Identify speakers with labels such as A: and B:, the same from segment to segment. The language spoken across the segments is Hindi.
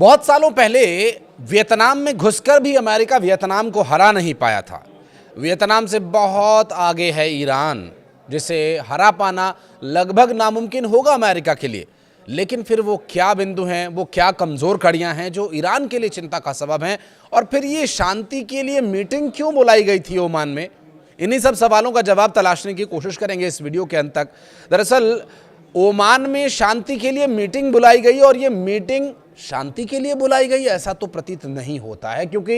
A: बहुत सालों पहले वियतनाम में घुसकर भी अमेरिका वियतनाम को हरा नहीं पाया था। वियतनाम से बहुत आगे है ईरान, जिसे हरा पाना लगभग नामुमकिन होगा अमेरिका के लिए। लेकिन फिर वो क्या बिंदु हैं, वो क्या कमज़ोर कड़ियां हैं जो ईरान के लिए चिंता का सबब हैं, और फिर ये शांति के लिए मीटिंग क्यों बुलाई गई थी ओमान में? इन्हीं सब सवालों का जवाब तलाशने की कोशिश करेंगे इस वीडियो के अंत तक। दरअसल ओमान में शांति के लिए मीटिंग बुलाई गई, और ये मीटिंग शांति के लिए बुलाई गई ऐसा तो प्रतीत नहीं होता है, क्योंकि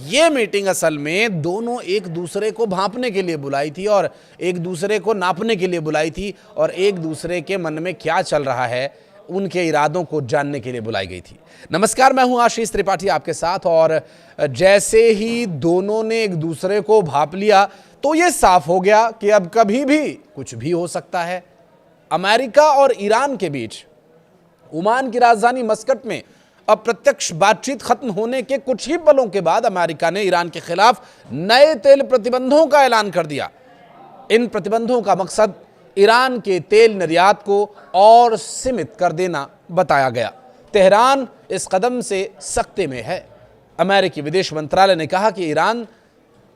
A: ये मीटिंग असल में दोनों एक दूसरे को भांपने के लिए बुलाई थी और एक दूसरे को नापने के लिए बुलाई थी, और एक दूसरे के मन में क्या चल रहा है उनके इरादों को जानने के लिए बुलाई गई थी। नमस्कार, मैं हूं आशीष त्रिपाठी आपके साथ। और जैसे ही दोनों ने एक दूसरे को भांप लिया तो ये साफ हो गया कि अब कभी भी कुछ भी हो सकता है। अमेरिका और ईरान के बीच ओमान की राजधानी मस्कट में अप्रत्यक्ष बातचीत खत्म होने के कुछ ही पलों के बाद अमेरिका ने ईरान के खिलाफ नए तेल प्रतिबंधों का ऐलान कर दिया। इन प्रतिबंधों का मकसद ईरान के तेल निर्यात को और सीमित कर देना बताया गया। तेहरान इस कदम से सख्ते में है। अमेरिकी विदेश मंत्रालय ने कहा कि ईरान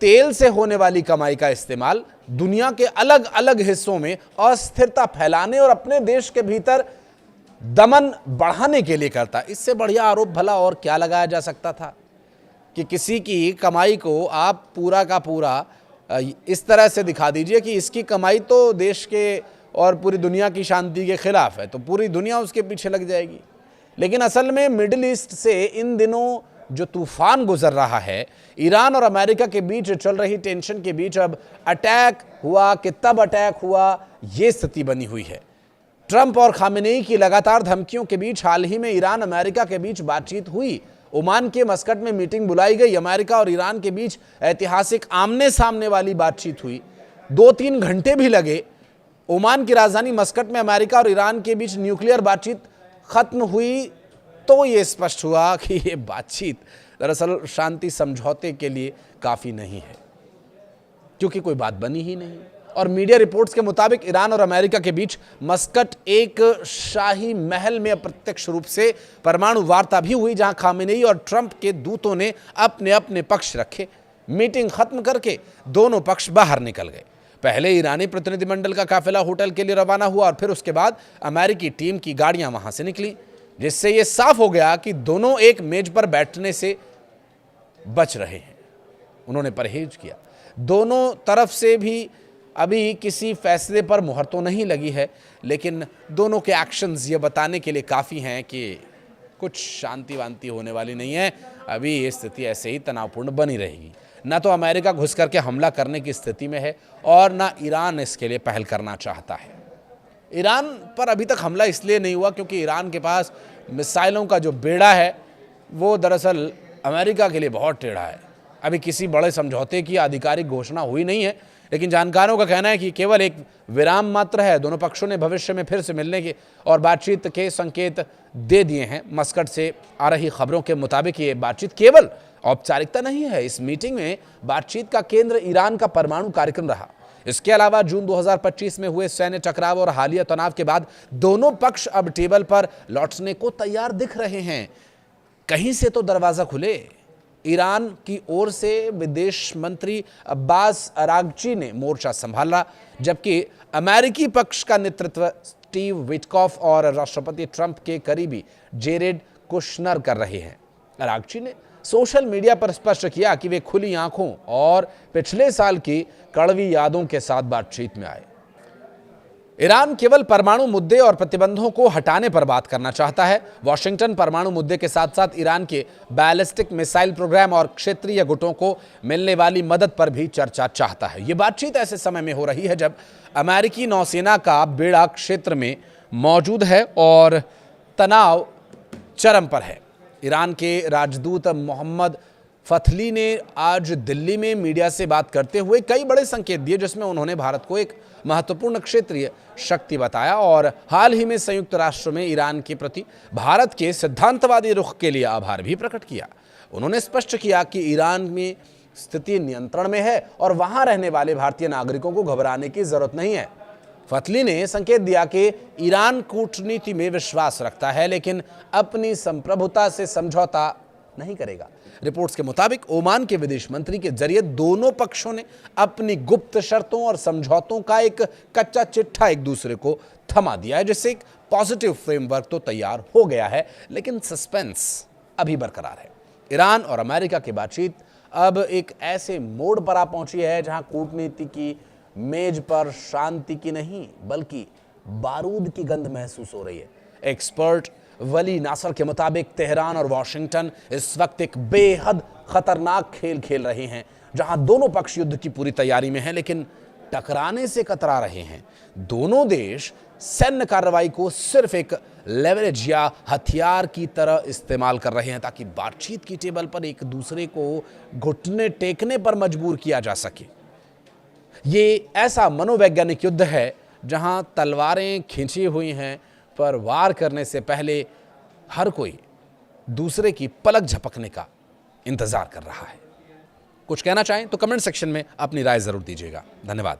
A: तेल से होने वाली कमाई का इस्तेमाल दुनिया के अलग अलग हिस्सों में अस्थिरता फैलाने और अपने देश के भीतर दमन बढ़ाने के लिए करता। इससे बढ़िया आरोप भला और क्या लगाया जा सकता था कि किसी की कमाई को आप पूरा का पूरा इस तरह से दिखा दीजिए कि इसकी कमाई तो देश के और पूरी दुनिया की शांति के खिलाफ है, तो पूरी दुनिया उसके पीछे लग जाएगी। लेकिन असल में मिडिल ईस्ट से इन दिनों जो तूफान गुजर रहा है, ईरान और अमेरिका के बीच चल रही टेंशन के बीच अब अटैक हुआ कि तब अटैक हुआ, ये स्थिति बनी हुई है। ट्रंप और खामेनेई की लगातार धमकियों के बीच हाल ही में ईरान अमेरिका के बीच बातचीत हुई। ओमान के मस्कट में मीटिंग बुलाई गई। अमेरिका और ईरान के बीच ऐतिहासिक आमने सामने वाली बातचीत हुई। 2-3 घंटे भी लगे। ओमान की राजधानी मस्कट में अमेरिका और ईरान के बीच न्यूक्लियर बातचीत खत्म हुई तो ये स्पष्ट हुआ कि ये बातचीत दरअसल शांति समझौते के लिए काफ़ी नहीं है, क्योंकि कोई बात बनी ही नहीं। और मीडिया रिपोर्ट्स के मुताबिक ईरान और अमेरिका के बीच मस्कट एक शाही महल में अप्रत्यक्ष रूप से परमाणु वार्ता भी हुई, जहां खामेनेई और ट्रंप के दूतों ने अपने अपने पक्ष रखे। मीटिंग खत्म करके दोनों पक्ष बाहर निकल गए। पहले ईरानी प्रतिनिधिमंडल का काफिला होटल के लिए रवाना हुआ, और फिर उसके बाद अमेरिकी टीम की गाड़ियां वहां से निकली, जिससे यह साफ हो गया कि दोनों एक मेज पर बैठने से बच रहे हैं। उन्होंने परहेज किया। दोनों तरफ से भी अभी किसी फैसले पर मुहर तो नहीं लगी है, लेकिन दोनों के एक्शंस ये बताने के लिए काफ़ी हैं कि कुछ शांति वांति होने वाली नहीं है। अभी ये स्थिति ऐसे ही तनावपूर्ण बनी रहेगी। ना तो अमेरिका घुस करके हमला करने की स्थिति में है, और ना ईरान इसके लिए पहल करना चाहता है। ईरान पर अभी तक हमला इसलिए नहीं हुआ क्योंकि ईरान के पास मिसाइलों का जो बेड़ा है वो दरअसल अमेरिका के लिए बहुत टेढ़ा है। अभी किसी बड़े समझौते की आधिकारिक घोषणा हुई नहीं है, लेकिन जानकारों का कहना है कि केवल एक विराम मात्र है। दोनों पक्षों ने भविष्य में फिर से मिलने के और बातचीत के संकेत दे दिए हैं। मस्कट से आ रही खबरों के मुताबिक ये बातचीत केवल औपचारिकता नहीं है। इस मीटिंग में बातचीत का केंद्र ईरान का परमाणु कार्यक्रम रहा। इसके अलावा जून 2025 में हुए सैन्य टकराव और हालिया तनाव के बाद दोनों पक्ष अब टेबल पर लौटने को तैयार दिख रहे हैं। कहीं से तो दरवाजा खुले। ईरान की ओर से विदेश मंत्री अब्बास अरागची ने मोर्चा संभाला, जबकि अमेरिकी पक्ष का नेतृत्व स्टीव विटकॉफ और राष्ट्रपति ट्रंप के करीबी जेरेड कुशनर कर रहे हैं। अरागची ने सोशल मीडिया पर स्पष्ट किया कि वे खुली आंखों और पिछले साल की कड़वी यादों के साथ बातचीत में आए। ईरान केवल परमाणु मुद्दे और प्रतिबंधों को हटाने पर बात करना चाहता है। वॉशिंगटन परमाणु मुद्दे के साथ साथ ईरान के बैलिस्टिक मिसाइल प्रोग्राम और क्षेत्रीय गुटों को मिलने वाली मदद पर भी चर्चा चाहता है। ये बातचीत ऐसे समय में हो रही है जब अमेरिकी नौसेना का बेड़ा क्षेत्र में मौजूद है और तनाव चरम पर है। ईरान के राजदूत मोहम्मद फथली ने आज दिल्ली में मीडिया से बात करते हुए कई बड़े संकेत दिए, जिसमें उन्होंने भारत को एक महत्वपूर्ण क्षेत्रीय शक्ति बताया और हाल ही में संयुक्त राष्ट्र में ईरान के प्रति भारत के सिद्धांतवादी रुख के लिए आभार भी प्रकट किया। उन्होंने स्पष्ट किया कि ईरान में स्थिति नियंत्रण में है और वहां रहने वाले भारतीय नागरिकों को घबराने की जरूरत नहीं है। फतली ने संकेत दिया कि ईरान कूटनीति में विश्वास रखता है लेकिन अपनी संप्रभुता से समझौता नहीं करेगा। रिपोर्ट्स के मुताबिक ओमान के विदेश मंत्री के जरिए दोनों पक्षों ने अपनी गुप्त शर्तों और समझौतों का एक कच्चा चिट्ठा एक दूसरे को थमा दिया है, जिससे एक पॉजिटिव फ्रेमवर्क तो तैयार हो गया है, लेकिन सस्पेंस अभी बरकरार है। ईरान और अमेरिका की बातचीत अब एक ऐसे मोड़ पर आ पहुंची है जहां कूटनीति की मेज पर शांति की नहीं बल्कि बारूद की गंध महसूस हो रही है। एक्सपर्ट वली नासर के मुताबिक तेहरान और वॉशिंगटन इस वक्त एक बेहद खतरनाक खेल खेल रहे हैं, जहां दोनों पक्ष युद्ध की पूरी तैयारी में हैं लेकिन टकराने से कतरा रहे हैं। दोनों देश सैन्य कार्रवाई को सिर्फ एक लेवरेज या हथियार की तरह इस्तेमाल कर रहे हैं ताकि बातचीत की टेबल पर एक दूसरे को घुटने टेकने पर मजबूर किया जा सके। ये ऐसा मनोवैज्ञानिक युद्ध है जहां तलवारें खींची हुई हैं, पर वार करने से पहले हर कोई दूसरे की पलक झपकने का इंतजार कर रहा है। कुछ कहना चाहें तो कमेंट सेक्शन में अपनी राय जरूर दीजिएगा। धन्यवाद।